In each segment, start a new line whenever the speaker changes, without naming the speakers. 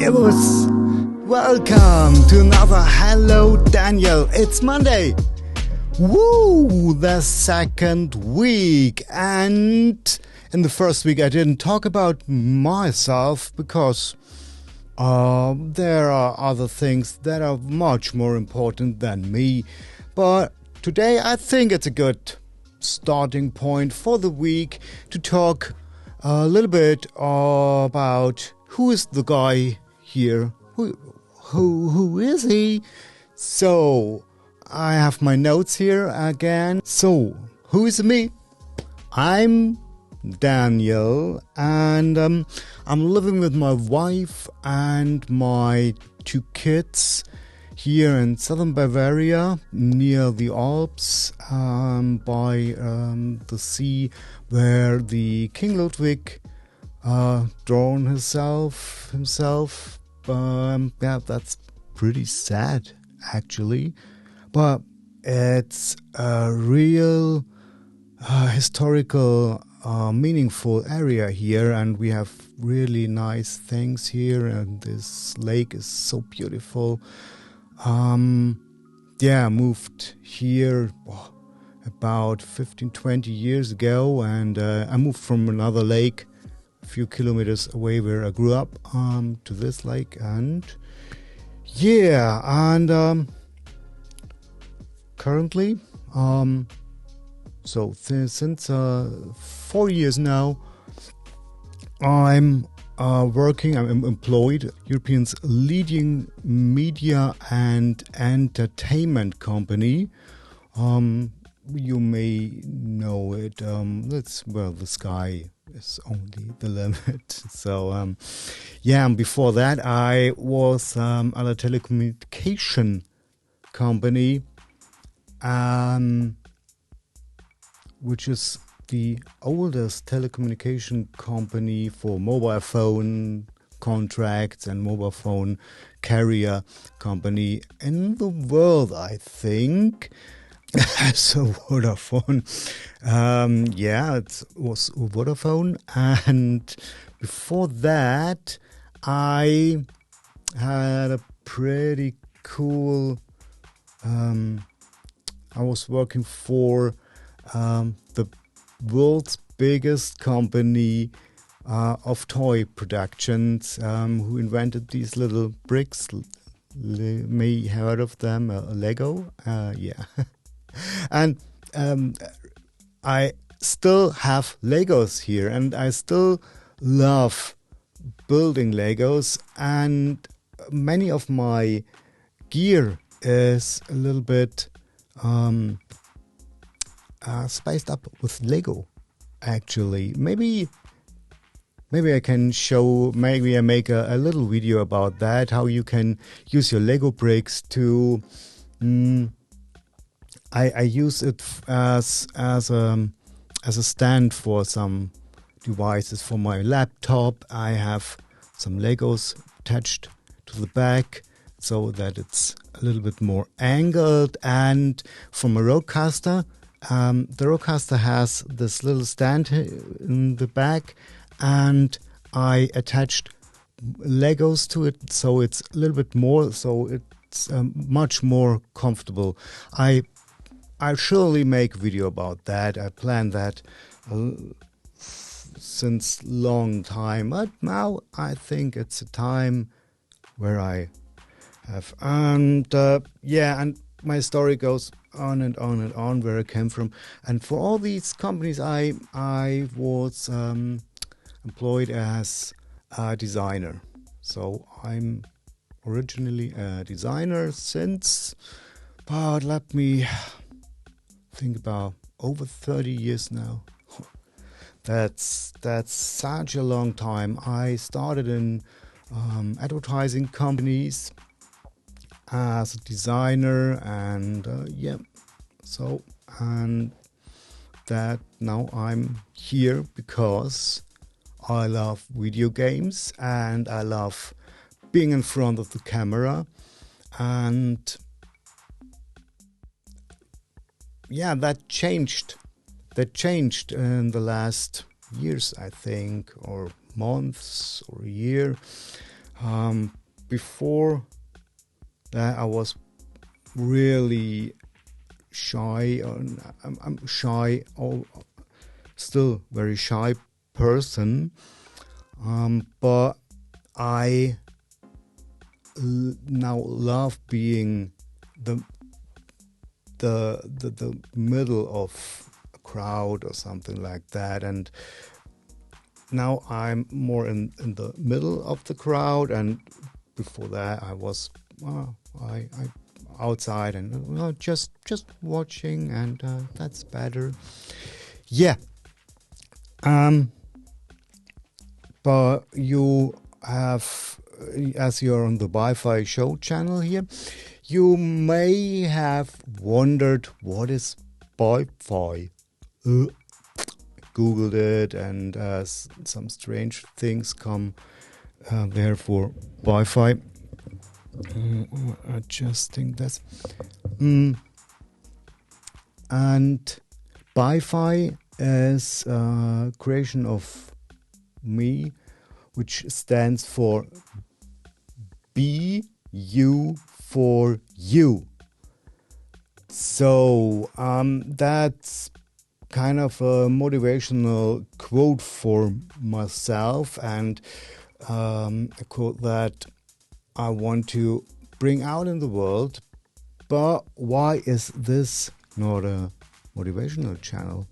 Servus! Welcome to another Hello Daniel. It's Monday. Woo! The second week. And in the first week I didn't talk about myself because there are other things that are much more important than me. But today I think it's a good starting point for the week to talk a little bit about who is the guy here. Who is he? So I have my notes here again. So who is me? I'm Daniel, and I'm living with my wife and my two kids here in southern Bavaria, near the Alps, by the sea, where the King Ludwig drowned himself. Yeah, that's pretty sad, actually, but it's a real historical, meaningful area here, and we have really nice things here, and this lake is so beautiful. Moved here about 15-20 years ago, and I moved from another lake a few kilometers away where I grew up to this lake, and currently since 4 years now I'm employed Europe's leading media and entertainment company. You may know it. The sky is only the limit. So, and before that, I was at a telecommunication company, which is the oldest telecommunication company for mobile phone contracts and mobile phone carrier company in the world, I think. So Vodafone. It was Vodafone. And before that, I had a pretty cool... I was working for the world's biggest company of toy productions, who invented these little bricks. May have heard of them, Lego. And I still have Legos here, and I still love building Legos, and many of my gear is a little bit spiced up with Lego, actually. Maybe I can show, maybe I make a little video about that, how you can use your Lego bricks to... I use it as a stand for some devices for my laptop. I have some Legos attached to the back so that it's a little bit more angled. And from a Rodecaster, the Rodecaster has this little stand in the back, and I attached Legos to it, so it's a little bit more, so it's much more comfortable. I'll surely make a video about that. I planned that since long time, but now I think it's a time where I have. And my story goes on and on and on, where I came from. And for all these companies, I was employed as a designer. So I'm originally a designer since, but let me think, about over 30 years now. That's such a long time. I started in advertising companies as a designer, and that now I'm here because I love video games and I love being in front of the camera, and that changed in the last years, I think, or months or a year. Before that, I was really shy. I'm shy, or still very shy person. But I now love being the middle of a crowd or something like that, and now I'm more in the middle of the crowd, and before that I was I outside and just watching, and that's better. Yeah. But you have, as you're on the Wi-Fi show channel here, you may have wondered what is Wi-Fi. Googled it, and some strange things come there for Wi-Fi. Adjusting this. And Wi-Fi is a creation of me, which stands for BU for you. So that's kind of a motivational quote for myself, and a quote that I want to bring out in the world. But why is this not a motivational channel?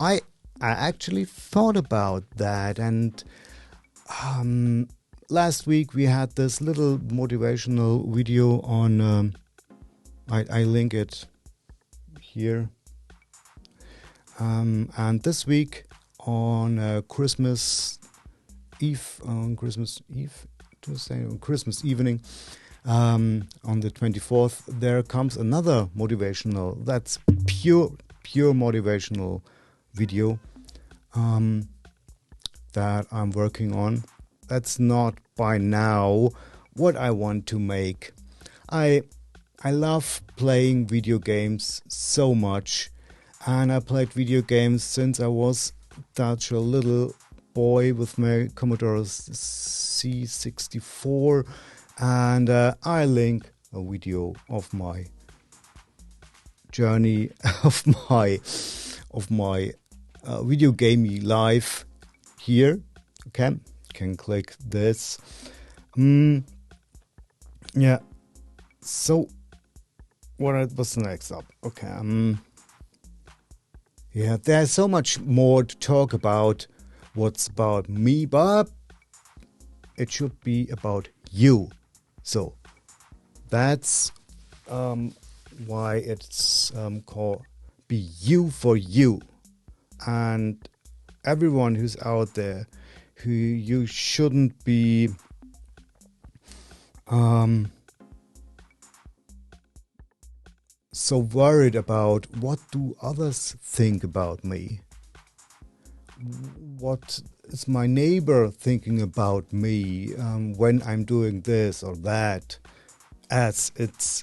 I actually thought about that, and last week we had this little motivational video on I link it here, and this week on Christmas Eve, on Christmas evening, on the 24th, there comes another motivational, that's pure motivational video that I'm working on. That's not by now what I want to make. I love playing video games so much, and I played video games since I was such a little boy with my Commodore C64, and I link a video of my journey of my video gaming life here. Okay, can click this. Yeah. So what was next up? Okay. Yeah, there's so much more to talk about. What's about me, but it should be about you. So that's why it's called Be You for You. And everyone who's out there, who you shouldn't be so worried about what do others think about me. What is my neighbor thinking about me when I'm doing this or that, as it's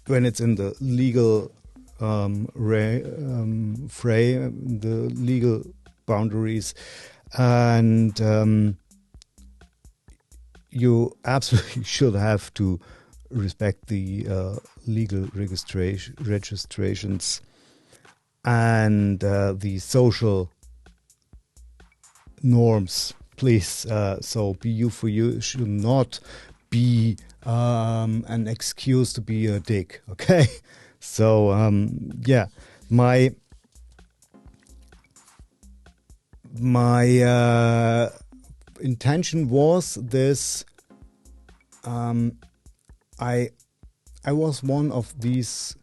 when it's in the legal frame, the legal boundaries, and you absolutely should have to respect the legal registrations and the social norms, please. So Be You for You should not be an excuse to be a dick, okay? So yeah, my intention was this. I was one of these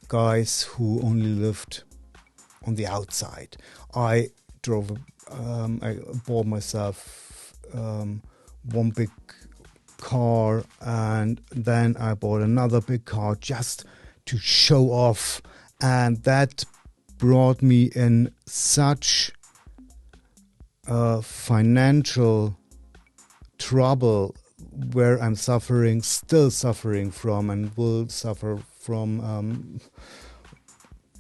guys who only lived on the outside. I bought myself one big car, and then I bought another big car just to show off, and that brought me in such financial trouble where I'm still suffering from, and will suffer from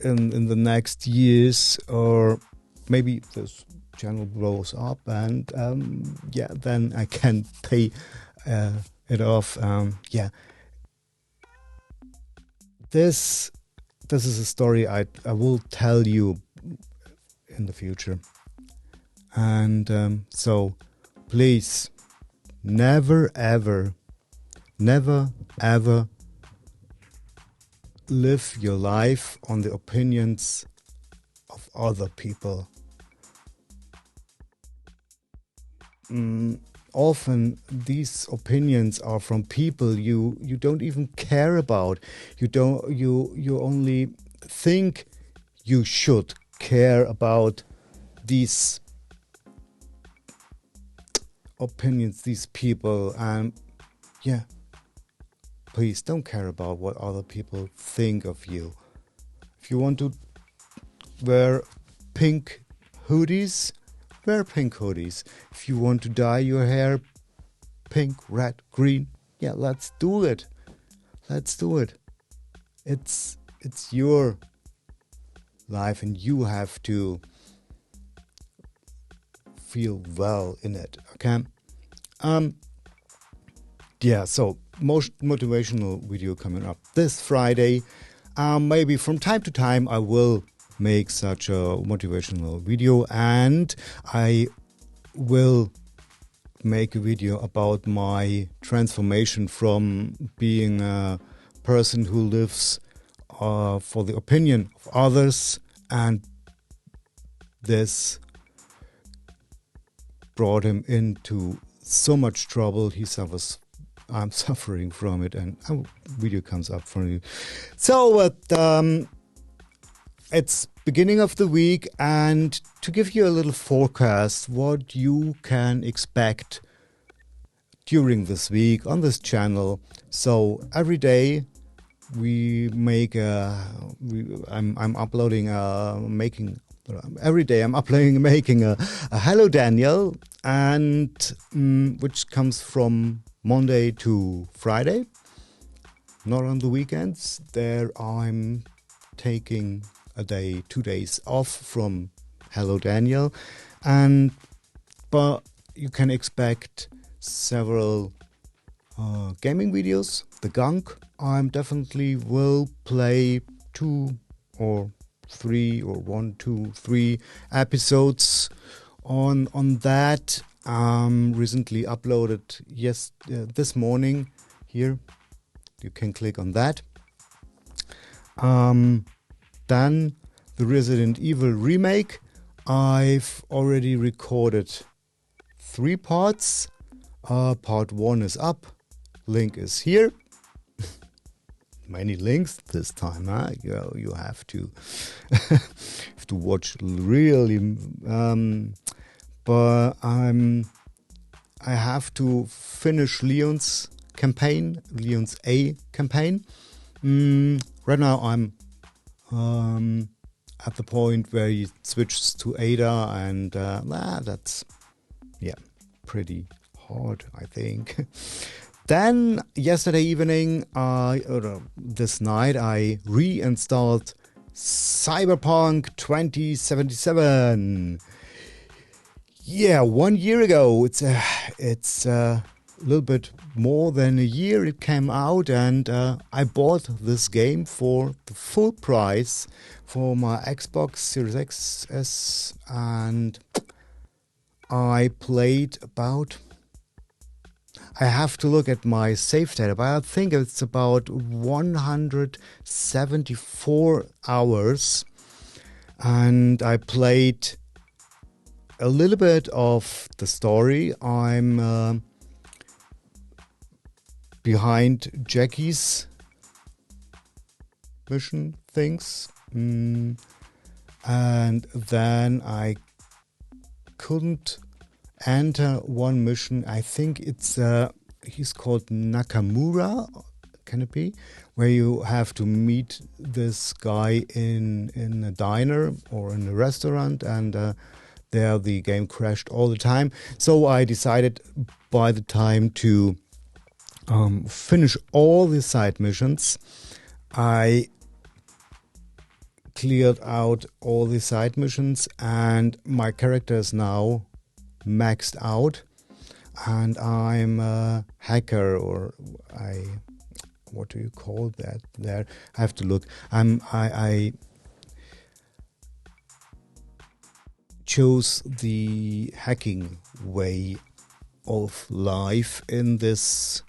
in the next years, or maybe this channel blows up, and then I can pay it off. This is a story I will tell you in the future, and so please never ever live your life on the opinions of other people. Often these opinions are from people you don't even care about. You only think you should care about these opinions, these people, and please don't care about what other people think of you. If you want to wear pink hoodies, wear pink hoodies. If you want to dye your hair pink, red, green, let's do it. Let's do it. It's your life, and you have to feel well in it. Okay. So most motivational video coming up this Friday. Maybe from time to time I will make such a motivational video, and I will make a video about my transformation from being a person who lives for the opinion of others, and this brought him into so much trouble. I'm suffering from it, and a video comes up for you. So it's beginning of the week, and to give you a little forecast what you can expect during this week on this channel. So every day I'm uploading making a Hello Daniel, and which comes from Monday to Friday, not on the weekends. There I'm taking 2 days off from Hello Daniel, but you can expect several gaming videos. The Gunk, I definitely will play 1, 2, 3 episodes on that. Recently uploaded this morning. Here you can click on that. Then the Resident Evil remake. I've already recorded 3 parts. Part 1 is up. Link is here. Many links this time, huh? You have to have to watch really. But I have to finish Leon's A campaign. Right now I'm at the point where he switches to Ada, and that's pretty hard, I think. Then yesterday evening, this night, I reinstalled Cyberpunk 2077. 1 year ago. It's a little bit more than a year it came out, and I bought this game for the full price for my Xbox Series XS, and I played about. I have to look at my save data, but I think it's about 174 hours, and I played a little bit of the story. I'm behind Jackie's mission things, and then I couldn't enter one mission. I think it's he's called Nakamura, can it be? Where you have to meet this guy in a diner or in a restaurant, and there the game crashed all the time. So I decided by the time to finish all the side missions. I cleared out all the side missions, and my character is now maxed out, and I'm a hacker, or what do you call that there? I have to look. I chose the hacking way of life in this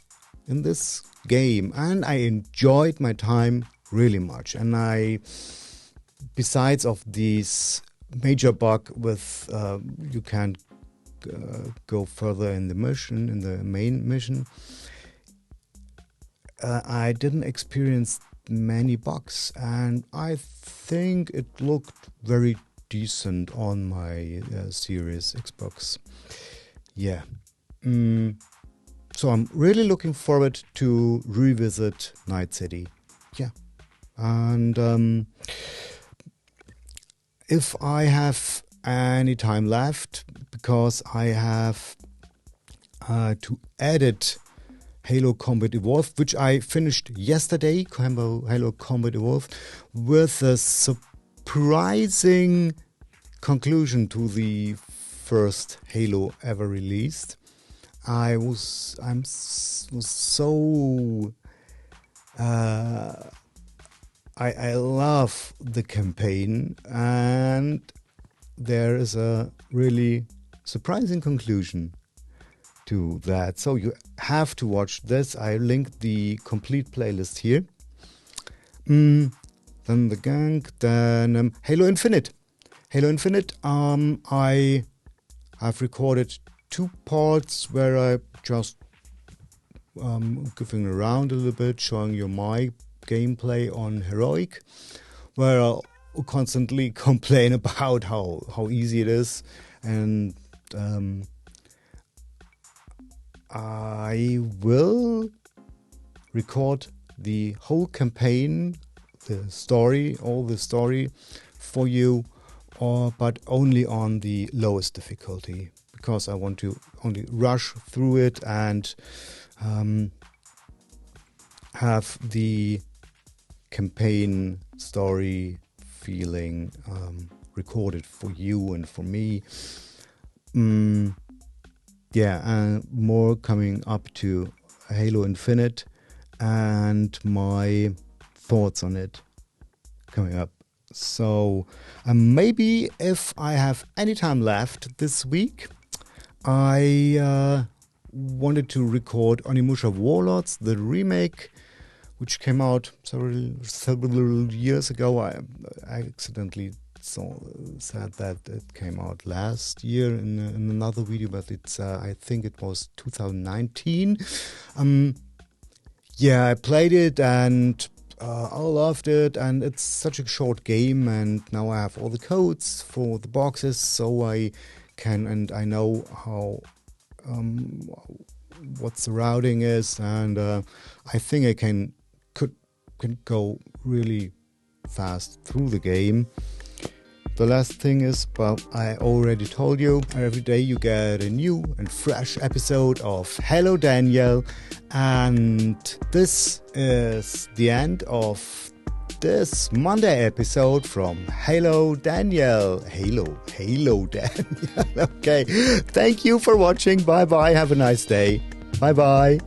game, and I enjoyed my time really much. And besides of this major bug with you can't go further in the main mission, I didn't experience many bugs, and I think it looked very decent on my Series Xbox. Yeah. So I'm really looking forward to revisit Night City. Yeah. And if I have any time left, because I have to edit Halo Combat Evolved, which I finished yesterday, Halo Combat Evolved, with a surprising conclusion to the first Halo ever released. I love the campaign, and there is a really surprising conclusion to that. So you have to watch this. I linked the complete playlist here. Then the gang, then Halo Infinite. Halo Infinite, I have recorded 2 parts where I just goofing around a little bit, showing you my gameplay on Heroic, where I'll constantly complain about how easy it is, and I will record the whole campaign, all the story for you, but only on the lowest difficulty, because I want to only rush through it and have the campaign story feeling recorded for you and for me. More coming up to Halo Infinite and my thoughts on it coming up. So maybe if I have any time left this week, I wanted to record Onimusha Warlords, the remake, which came out several years ago. I accidentally said that it came out last year in another video, but it's I think it was 2019. I played it and I loved it, and it's such a short game, and now I have all the codes for the boxes, so I know how what the routing is, and I think I can go really fast through the game. The last thing is, I already told you, every day you get a new and fresh episode of Hello Daniel, and this is the end of this Monday episode from Hello Daniel. Hello Daniel. Okay, thank you for watching. Bye bye. Have a nice day. Bye bye.